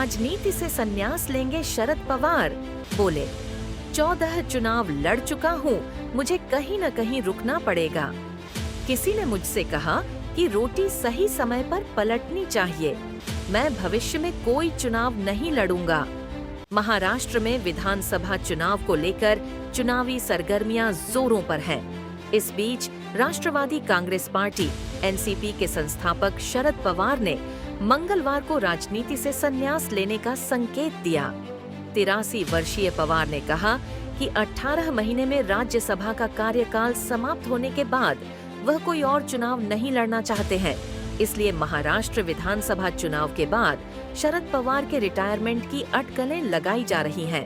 राजनीति से संन्यास लेंगे शरद पवार। बोले, 14 चुनाव लड़ चुका हूँ, मुझे कहीं न कहीं रुकना पड़ेगा। किसी ने मुझसे कहा कि रोटी सही समय पर पलटनी चाहिए। मैं भविष्य में कोई चुनाव नहीं लड़ूंगा। महाराष्ट्र में विधानसभा चुनाव को लेकर चुनावी सरगर्मियां जोरों पर हैं। इस बीच राष्ट्रवादी कांग्रेस पार्टी एनसीपी के संस्थापक शरद पवार ने मंगलवार को राजनीति से संन्यास लेने का संकेत दिया। 83 वर्षीय पवार ने कहा कि 18 महीने में राज्यसभा का कार्यकाल समाप्त होने के बाद वह कोई और चुनाव नहीं लड़ना चाहते हैं। इसलिए महाराष्ट्र विधानसभा चुनाव के बाद शरद पवार के रिटायरमेंट की अटकलें लगाई जा रही हैं।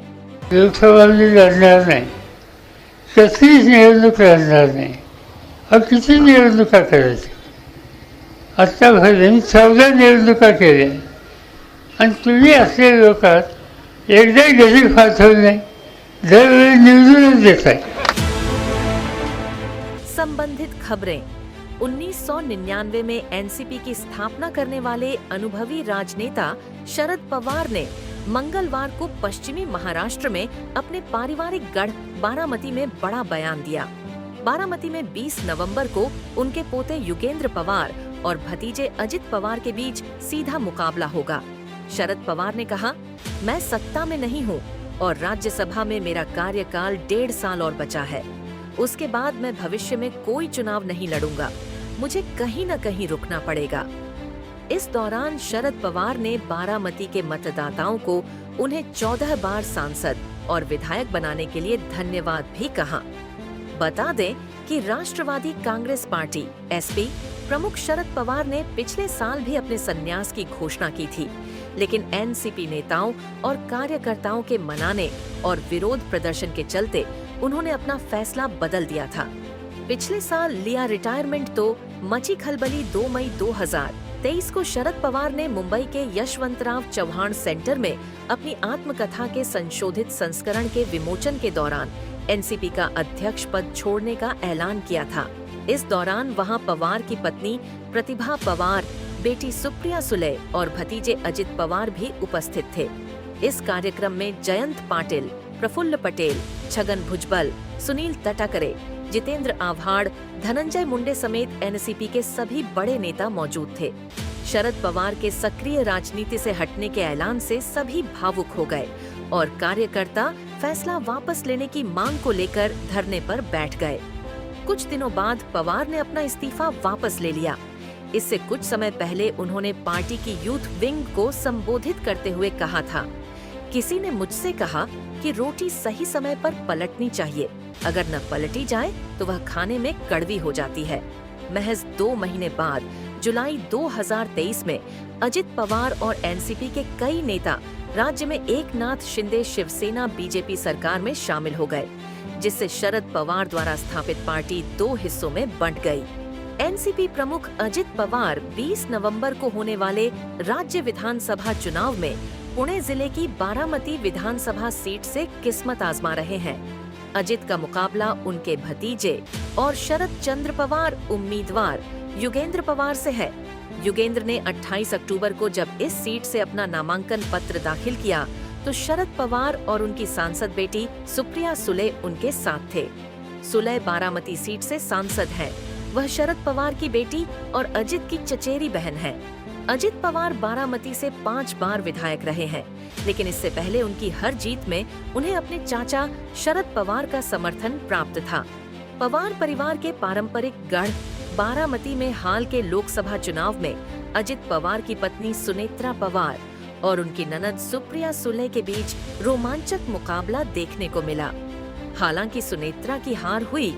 लोकसभा लढणार नाही, कसलीच निवडणूक लढणार नाही और किती निवडणुका करायच्या। आतापर्यंत मी 14 निवडणुका केल्या आणि तुम्ही असले लोक एकदाही घरी पाठवलं नाही, दरवेळी निवडूनच देताय। संबंधित खबरें। 1999 में एनसीपी की स्थापना करने वाले अनुभवी राजनेता शरद पवार ने मंगलवार को पश्चिमी महाराष्ट्र में अपने पारिवारिक गढ़ बारामती में बड़ा बयान दिया। बारामती में 20 नवंबर को उनके पोते युगेंद्र पवार और भतीजे अजित पवार के बीच सीधा मुकाबला होगा। शरद पवार ने कहा, मैं सत्ता में नहीं हूँ और राज्यसभा में मेरा कार्यकाल 1.5 साल और बचा है। उसके बाद मैं भविष्य में कोई चुनाव नहीं लड़ूंगा, मुझे कहीं न कहीं रुकना पड़ेगा। इस दौरान शरद पवार ने बारामती के मतदाताओं को उन्हें 14 बार सांसद और विधायक बनाने के लिए धन्यवाद भी कहा। बता दें कि राष्ट्रवादी कांग्रेस पार्टी एसपी प्रमुख शरद पवार ने पिछले साल भी अपने संन्यास की घोषणा की थी, लेकिन एनसीपी नेताओं और कार्यकर्ताओं के मनाने और विरोध प्रदर्शन के चलते उन्होंने अपना फैसला बदल दिया था। पिछले साल लिया रिटायरमेंट तो मची खलबली। 2 मई 2023 को शरद पवार ने मुंबई के यशवंतराव चव्हाण सेंटर में अपनी आत्मकथा के संशोधित संस्करण के विमोचन के दौरान एनसीपी का अध्यक्ष पद छोड़ने का ऐलान किया था। इस दौरान वहां पवार की पत्नी प्रतिभा पवार, बेटी सुप्रिया सुले और भतीजे अजित पवार भी उपस्थित थे। इस कार्यक्रम में जयंत पाटिल, प्रफुल्ल पटेल, छगन भुजबल, सुनील तटाकरे, जितेंद्र आव्हाड, धनंजय मुंडे समेत एनसीपी के सभी बड़े नेता मौजूद थे। शरद पवार के सक्रिय राजनीति से हटने के ऐलान से सभी भावुक हो गए और कार्यकर्ता फैसला वापस लेने की मांग को लेकर धरने पर बैठ गए। कुछ दिनों बाद पवार ने अपना इस्तीफा वापस ले लिया। इससे कुछ समय पहले उन्होंने पार्टी की यूथ विंग को संबोधित करते हुए कहा था, किसी ने मुझसे कहा कि रोटी सही समय पर पलटनी चाहिए, अगर न पलटी जाए तो वह खाने में कड़वी हो जाती है। महज 2 महीने बाद जुलाई 2023 में अजित पवार और एनसीपी के कई नेता राज्य में एकनाथ शिंदे शिवसेना बीजेपी सरकार में शामिल हो गए, जिससे शरद पवार द्वारा स्थापित पार्टी 2 हिस्सों में बंट गई। एनसीपी प्रमुख अजित पवार 20 नवंबर को होने वाले राज्य विधानसभा चुनाव में पुणे जिले की बारामती विधानसभा सीट से किस्मत आजमा रहे हैं। अजित का मुकाबला उनके भतीजे और शरद चंद्र पवार उम्मीदवार युगेंद्र पवार से है। युगेंद्र ने 28 अक्टूबर को जब इस सीट से अपना नामांकन पत्र दाखिल किया तो शरद पवार और उनकी सांसद बेटी सुप्रिया सुले उनके साथ थे। सुले बारामती सीट से सांसद हैं। वह शरद पवार की बेटी और अजित की चचेरी बहन है। अजित पवार बारामती से 5 बार विधायक रहे हैं, लेकिन इससे पहले उनकी हर जीत में उन्हें अपने चाचा शरद पवार का समर्थन प्राप्त था। पवार परिवार के पारंपरिक गढ़ बारामती में हाल के लोकसभा चुनाव में अजित पवार की पत्नी सुनेत्रा पवार और उनकी ननद सुप्रिया सुले के बीच रोमांचक मुकाबला देखने को मिला। हालांकि सुनेत्रा की हार हुई,